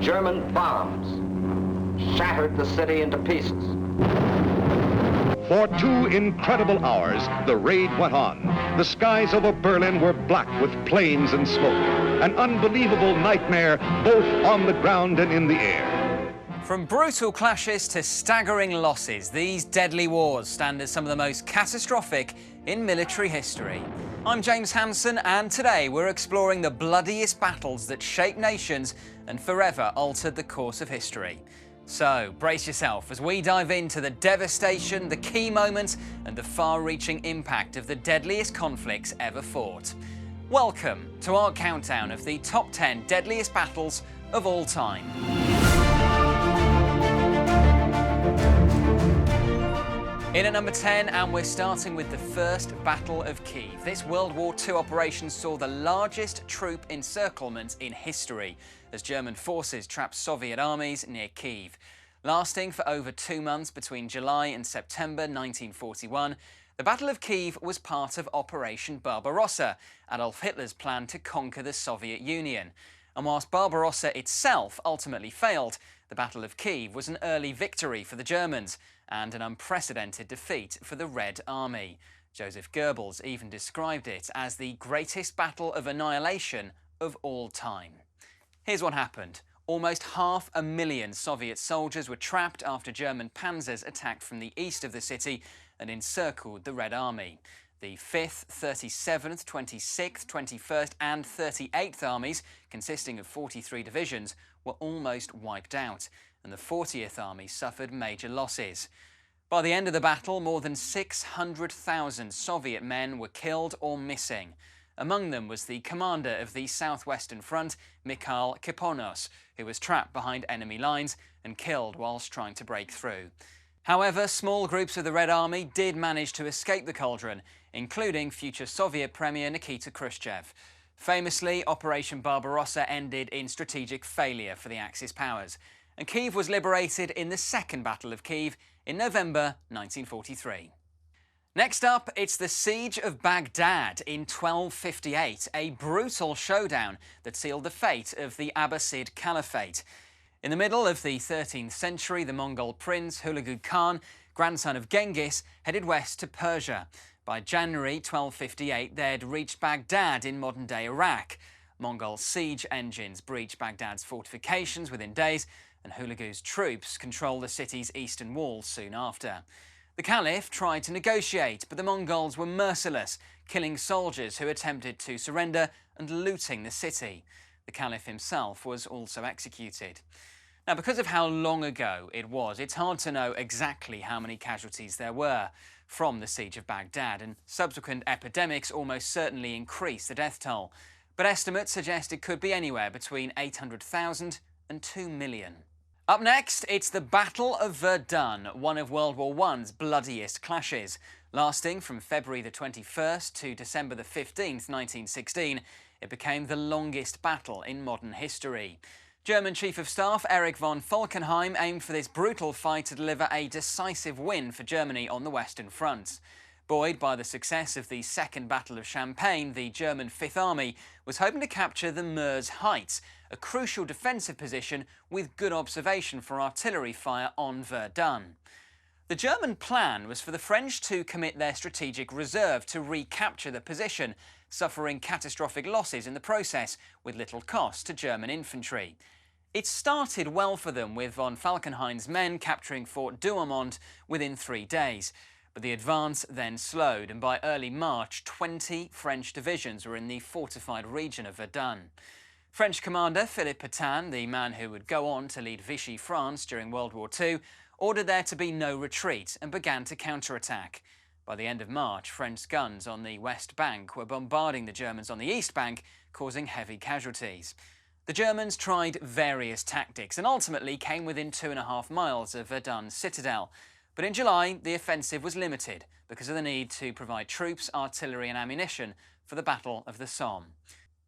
German bombs shattered the city into pieces. For 2 incredible hours, the raid went on. The skies over Berlin were black with planes and smoke. An unbelievable nightmare, both on the ground and in the air. From brutal clashes to staggering losses, these deadly wars stand as some of the most catastrophic in military history. I'm James Hanson, and today we're exploring the bloodiest battles that shaped nations and forever altered the course of history. So, brace yourself as we dive into the devastation, the key moments, and the far-reaching impact of the deadliest conflicts ever fought. Welcome to our countdown of the top 10 deadliest battles of all time. In at number 10, and we're starting with the First Battle of Kiev. This World War II operation saw the largest troop encirclement in history as German forces trapped Soviet armies near Kiev. Lasting for over 2 months between July and September 1941, the Battle of Kiev was part of Operation Barbarossa, Adolf Hitler's plan to conquer the Soviet Union. And whilst Barbarossa itself ultimately failed, the Battle of Kiev was an early victory for the Germans and an unprecedented defeat for the Red Army. Joseph Goebbels even described it as the greatest battle of annihilation of all time. Here's what happened. Almost 500,000 Soviet soldiers were trapped after German panzers attacked from the east of the city and encircled the Red Army. The 5th, 37th, 26th, 21st and 38th Armies, consisting of 43 divisions, were almost wiped out, and the 40th Army suffered major losses. By the end of the battle, more than 600,000 Soviet men were killed or missing. Among them was the commander of the Southwestern Front, Mikhail Kiponos, who was trapped behind enemy lines and killed whilst trying to break through. However, small groups of the Red Army did manage to escape the cauldron, including future Soviet Premier Nikita Khrushchev. Famously, Operation Barbarossa ended in strategic failure for the Axis powers, and Kiev was liberated in the Second Battle of Kiev in November 1943. Next up, it's the Siege of Baghdad in 1258, a brutal showdown that sealed the fate of the Abbasid Caliphate. In the middle of the 13th century, the Mongol prince Hulagu Khan, grandson of Genghis, headed west to Persia. By January 1258, they'd reached Baghdad in modern-day Iraq. Mongol siege engines breached Baghdad's fortifications within days, and Hulagu's troops controlled the city's eastern wall soon after. The Caliph tried to negotiate, but the Mongols were merciless, killing soldiers who attempted to surrender and looting the city. The Caliph himself was also executed. Now, because of how long ago it was, it's hard to know exactly how many casualties there were from the Siege of Baghdad, and subsequent epidemics almost certainly increased the death toll. But estimates suggest it could be anywhere between 800,000 and 2 million. Up next, it's the Battle of Verdun, one of World War I's bloodiest clashes. Lasting from February the 21st to December the 15th, 1916, it became the longest battle in modern history. German Chief of Staff Erich von Falkenhayn aimed for this brutal fight to deliver a decisive win for Germany on the Western Front. Buoyed by the success of the Second Battle of Champagne, the German Fifth Army was hoping to capture the Meuse Heights, a crucial defensive position with good observation for artillery fire on Verdun. The German plan was for the French to commit their strategic reserve to recapture the position, suffering catastrophic losses in the process, with little cost to German infantry. It started well for them, with von Falkenhayn's men capturing Fort Douaumont within 3 days. But the advance then slowed, and by early March, 20 French divisions were in the fortified region of Verdun. French commander Philippe Pétain, the man who would go on to lead Vichy France during World War II, ordered there to be no retreat and began to counterattack. By the end of March, French guns on the west bank were bombarding the Germans on the east bank, causing heavy casualties. The Germans tried various tactics and ultimately came within 2.5 miles of Verdun's citadel. But in July, the offensive was limited because of the need to provide troops, artillery and ammunition for the Battle of the Somme.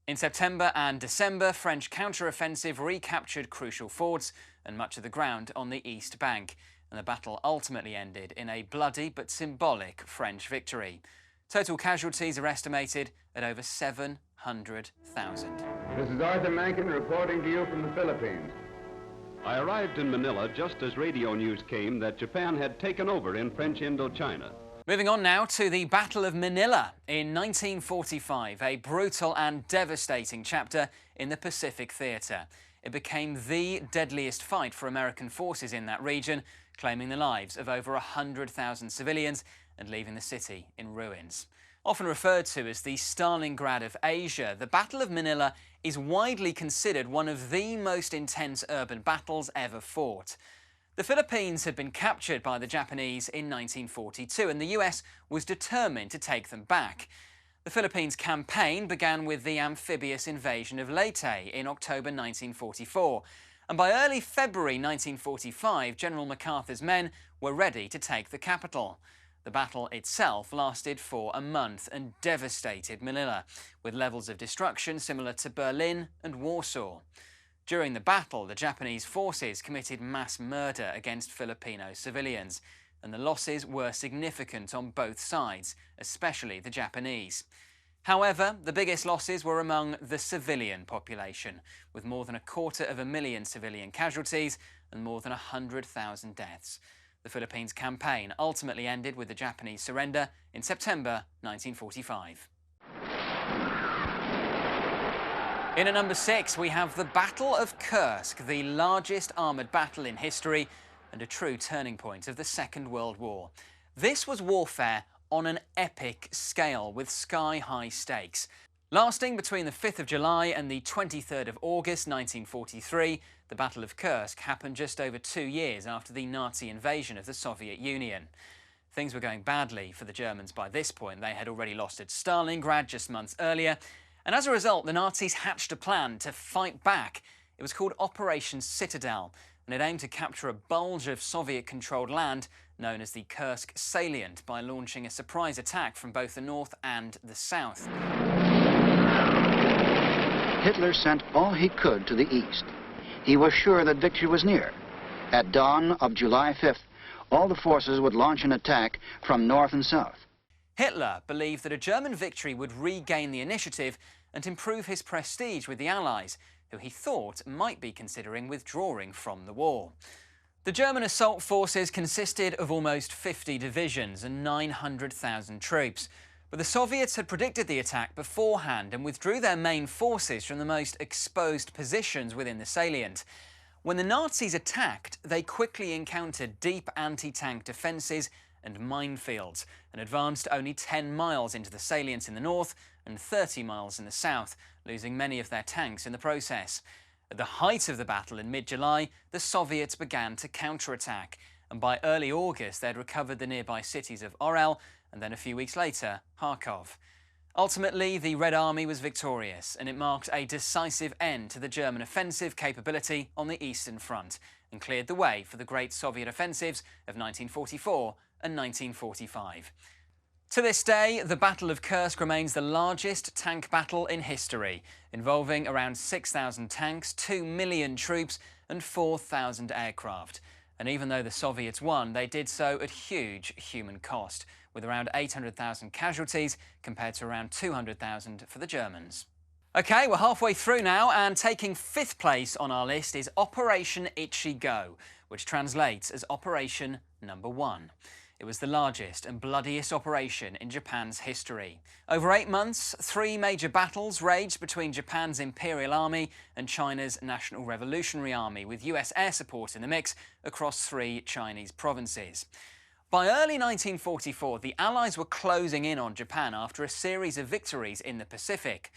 In September and December, French counter-offensive recaptured crucial forts and much of the ground on the east bank, and the battle ultimately ended in a bloody but symbolic French victory. Total casualties are estimated at over 700,000. This is Arthur Mankin reporting to you from the Philippines. I arrived in Manila just as radio news came that Japan had taken over in French Indochina. Moving on now to the Battle of Manila in 1945, a brutal and devastating chapter in the Pacific Theatre. It became the deadliest fight for American forces in that region, claiming the lives of over 100,000 civilians and leaving the city in ruins. Often referred to as the Stalingrad of Asia, the Battle of Manila is widely considered one of the most intense urban battles ever fought. The Philippines had been captured by the Japanese in 1942, and the US was determined to take them back. The Philippines campaign began with the amphibious invasion of Leyte in October 1944, and by early February 1945, General MacArthur's men were ready to take the capital. The battle itself lasted for a month and devastated Manila, with levels of destruction similar to Berlin and Warsaw. During the battle, the Japanese forces committed mass murder against Filipino civilians, and the losses were significant on both sides, especially the Japanese. However, the biggest losses were among the civilian population, with more than 250,000 civilian casualties and more than 100,000 deaths. The Philippines campaign ultimately ended with the Japanese surrender in September 1945. In at number 6, we have the Battle of Kursk, the largest armoured battle in history and a true turning point of the Second World War. This was warfare on an epic scale with sky-high stakes. Lasting between the 5th of July and the 23rd of August 1943, the Battle of Kursk happened just over 2 years after the Nazi invasion of the Soviet Union. Things were going badly for the Germans by this point. They had already lost at Stalingrad just months earlier, and as a result, the Nazis hatched a plan to fight back. It was called Operation Citadel, and it aimed to capture a bulge of Soviet-controlled land known as the Kursk salient by launching a surprise attack from both the north and the south. Hitler sent all he could to the east. He was sure that victory was near. At dawn of July 5th, all the forces would launch an attack from north and south. Hitler believed that a German victory would regain the initiative and improve his prestige with the Allies, who he thought might be considering withdrawing from the war. The German assault forces consisted of almost 50 divisions and 900,000 troops, but the Soviets had predicted the attack beforehand and withdrew their main forces from the most exposed positions within the salient. When the Nazis attacked, they quickly encountered deep anti-tank defences and minefields, and advanced only 10 miles into the salient in the north and 30 miles in the south, losing many of their tanks in the process. At the height of the battle in mid-July, the Soviets began to counterattack, and by early August they had recovered the nearby cities of Orel and then a few weeks later, Kharkov. Ultimately, the Red Army was victorious, and it marked a decisive end to the German offensive capability on the Eastern Front and cleared the way for the great Soviet offensives of 1944 and 1945. To this day, the Battle of Kursk remains the largest tank battle in history, involving around 6,000 tanks, 2 million troops and 4,000 aircraft. And even though the Soviets won, they did so at huge human cost, with around 800,000 casualties compared to around 200,000 for the Germans. OK, we're halfway through now, and taking 5th place on our list is Operation Ichi-go, which translates as Operation Number 1. It was the largest and bloodiest operation in Japan's history. Over 8 months, 3 major battles raged between Japan's Imperial Army and China's National Revolutionary Army, with US air support in the mix across 3 Chinese provinces. By early 1944, the Allies were closing in on Japan after a series of victories in the Pacific.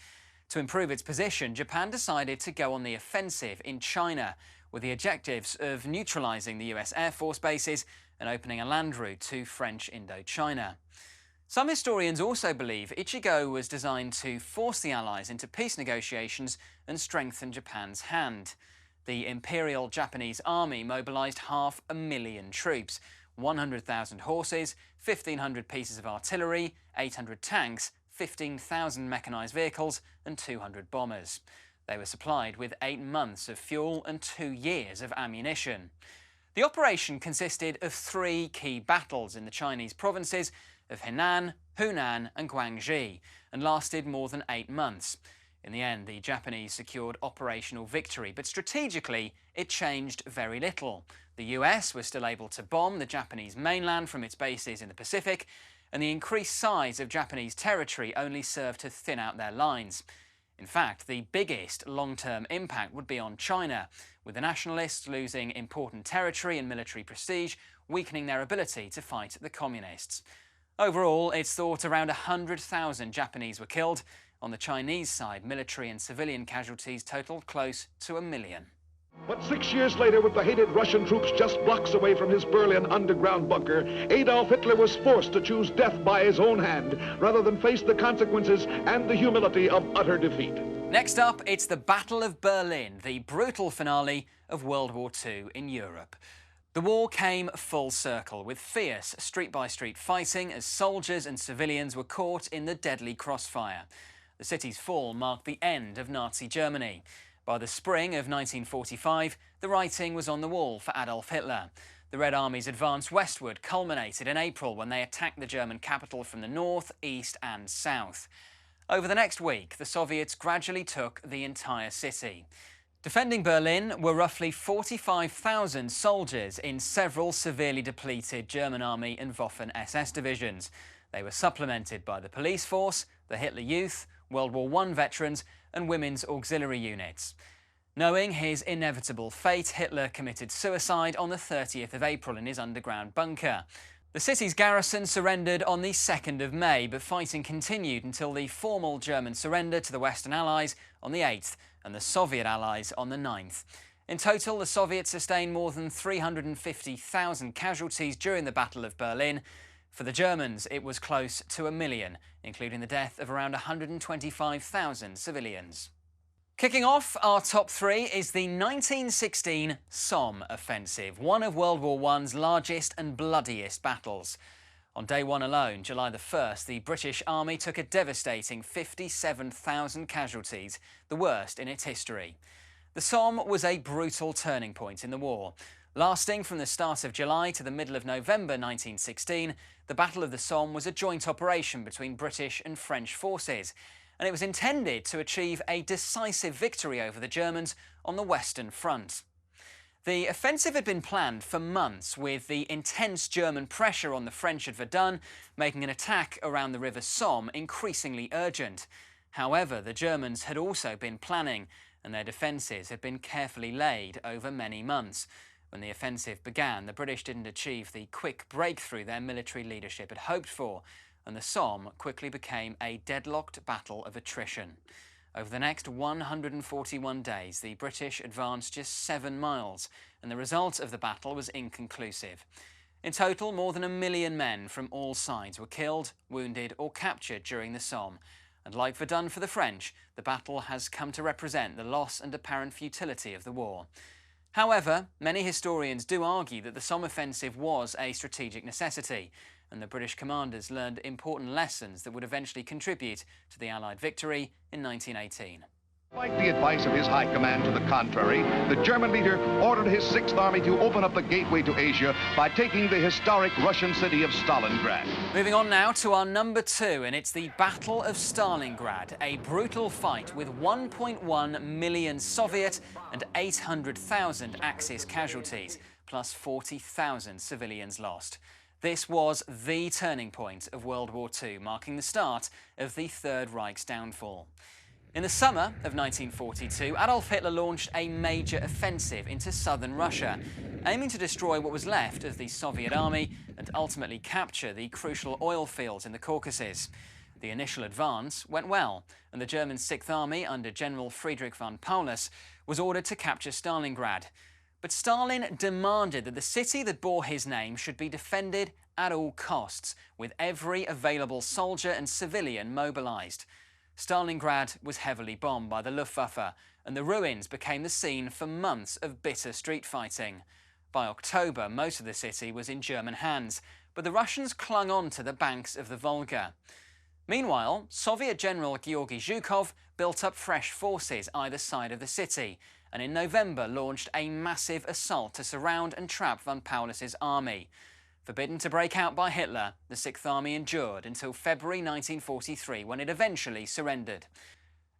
To improve its position, Japan decided to go on the offensive in China, with the objectives of neutralising the US Air Force bases and opening a land route to French Indochina. Some historians also believe Ichigo was designed to force the Allies into peace negotiations and strengthen Japan's hand. The Imperial Japanese Army mobilised 500,000 troops, 100,000 horses, 1,500 pieces of artillery, 800 tanks, 15,000 mechanised vehicles and 200 bombers. They were supplied with 8 months of fuel and 2 years of ammunition. The operation consisted of 3 key battles in the Chinese provinces of Henan, Hunan and Guangxi, and lasted more than 8 months. In the end, the Japanese secured operational victory, but strategically, it changed very little. The US was still able to bomb the Japanese mainland from its bases in the Pacific, and the increased size of Japanese territory only served to thin out their lines. In fact, the biggest long-term impact would be on China, with the nationalists losing important territory and military prestige, weakening their ability to fight the communists. Overall, it's thought around 100,000 Japanese were killed. On the Chinese side, military and civilian casualties totaled close to 1 million. But 6 years later, with the hated Russian troops just blocks away from his Berlin underground bunker, Adolf Hitler was forced to choose death by his own hand, rather than face the consequences and the humility of utter defeat. Next up, it's the Battle of Berlin, the brutal finale of World War II in Europe. The war came full circle, with fierce street-by-street fighting as soldiers and civilians were caught in the deadly crossfire. The city's fall marked the end of Nazi Germany. By the spring of 1945, the writing was on the wall for Adolf Hitler. The Red Army's advance westward culminated in April when they attacked the German capital from the north, east and south. Over the next week, the Soviets gradually took the entire city. Defending Berlin were roughly 45,000 soldiers in several severely depleted German Army and Waffen-SS divisions. They were supplemented by the police force, the Hitler Youth, World War I veterans and women's auxiliary units. Knowing his inevitable fate, Hitler committed suicide on the 30th of April in his underground bunker. The city's garrison surrendered on the 2nd of May, but fighting continued until the formal German surrender to the Western Allies on the 8th and the Soviet Allies on the 9th. In total, the Soviets sustained more than 350,000 casualties during the Battle of Berlin. For the Germans, it was close to 1 million, including the death of around 125,000 civilians. Kicking off our top three is the 1916 Somme offensive, one of World War I's largest and bloodiest battles. On day one alone, July the 1st, the British Army took a devastating 57,000 casualties, the worst in its history. The Somme was a brutal turning point in the war. Lasting from the start of July to the middle of November 1916, the Battle of the Somme was a joint operation between British and French forces, and it was intended to achieve a decisive victory over the Germans on the Western Front. The offensive had been planned for months, with the intense German pressure on the French at Verdun making an attack around the River Somme increasingly urgent. However, the Germans had also been planning, and their defences had been carefully laid over many months. When the offensive began, the British didn't achieve the quick breakthrough their military leadership had hoped for, and the Somme quickly became a deadlocked battle of attrition. Over the next 141 days, the British advanced just 7 miles, and the result of the battle was inconclusive. In total, more than 1 million men from all sides were killed, wounded or captured during the Somme, and like Verdun for the French, the battle has come to represent the loss and apparent futility of the war. However, many historians do argue that the Somme offensive was a strategic necessity, and the British commanders learned important lessons that would eventually contribute to the Allied victory in 1918. Despite the advice of his high command to the contrary, the German leader ordered his 6th Army to open up the gateway to Asia by taking the historic Russian city of Stalingrad. Moving on now to our number 2, and it's the Battle of Stalingrad, a brutal fight with 1.1 million Soviet and 800,000 Axis casualties, plus 40,000 civilians lost. This was the turning point of World War II, marking the start of the Third Reich's downfall. In the summer of 1942, Adolf Hitler launched a major offensive into southern Russia, aiming to destroy what was left of the Soviet army and ultimately capture the crucial oil fields in the Caucasus. The initial advance went well, and the German 6th Army under General Friedrich von Paulus was ordered to capture Stalingrad. But Stalin demanded that the city that bore his name should be defended at all costs, with every available soldier and civilian mobilized. Stalingrad was heavily bombed by the Luftwaffe, and the ruins became the scene for months of bitter street fighting. By October, most of the city was in German hands, but the Russians clung on to the banks of the Volga. Meanwhile, Soviet General Georgy Zhukov built up fresh forces either side of the city, and in November launched a massive assault to surround and trap von Paulus's army. Forbidden to break out by Hitler, the 6th Army endured until February 1943, when it eventually surrendered.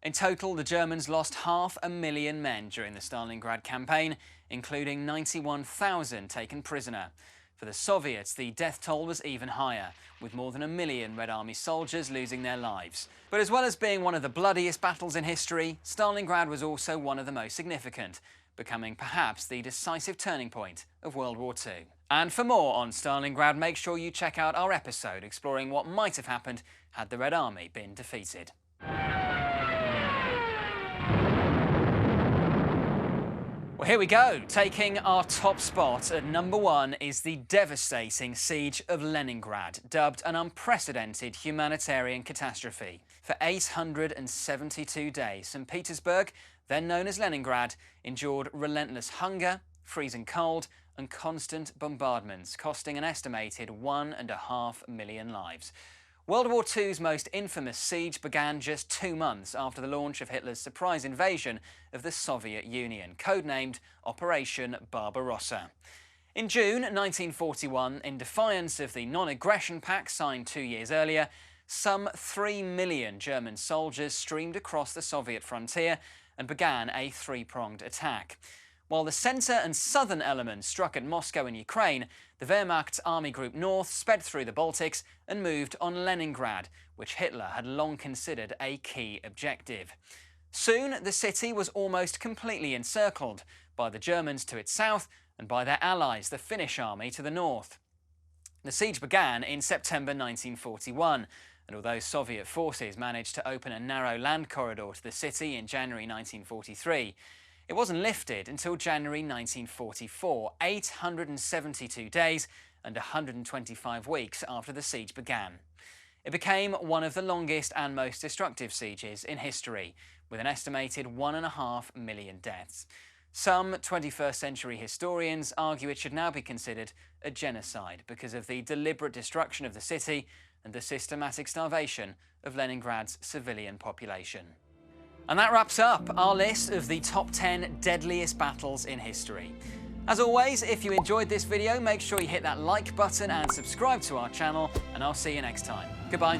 In total, the Germans lost 500,000 men during the Stalingrad campaign, including 91,000 taken prisoner. For the Soviets, the death toll was even higher, with more than 1 million Red Army soldiers losing their lives. But as well as being one of the bloodiest battles in history, Stalingrad was also one of the most significant, becoming perhaps the decisive turning point of World War II. And for more on Stalingrad, make sure you check out our episode exploring what might have happened had the Red Army been defeated. Well, here we go. Taking our top spot at number 1 is the devastating Siege of Leningrad, dubbed an unprecedented humanitarian catastrophe. For 872 days, St. Petersburg, then known as Leningrad, endured relentless hunger, freezing cold, and constant bombardments, costing an estimated 1.5 million lives. World War II's most infamous siege began just 2 months after the launch of Hitler's surprise invasion of the Soviet Union, codenamed Operation Barbarossa. In June 1941, in defiance of the non-aggression pact signed 2 years earlier, some 3 million German soldiers streamed across the Soviet frontier and began a three-pronged attack. While the centre and southern elements struck at Moscow and Ukraine, the Wehrmacht's Army Group North sped through the Baltics and moved on Leningrad, which Hitler had long considered a key objective. Soon, the city was almost completely encircled by the Germans to its south and by their allies, the Finnish army, to the north. The siege began in September 1941, and although Soviet forces managed to open a narrow land corridor to the city in January 1943, it wasn't lifted until January 1944, 872 days and 125 weeks after the siege began. It became one of the longest and most destructive sieges in history, with an estimated 1.5 million deaths. Some 21st century historians argue it should now be considered a genocide because of the deliberate destruction of the city and the systematic starvation of Leningrad's civilian population. And that wraps up our list of the top 10 deadliest battles in history. As always, if you enjoyed this video, make sure you hit that like button and subscribe to our channel, and I'll see you next time. Goodbye.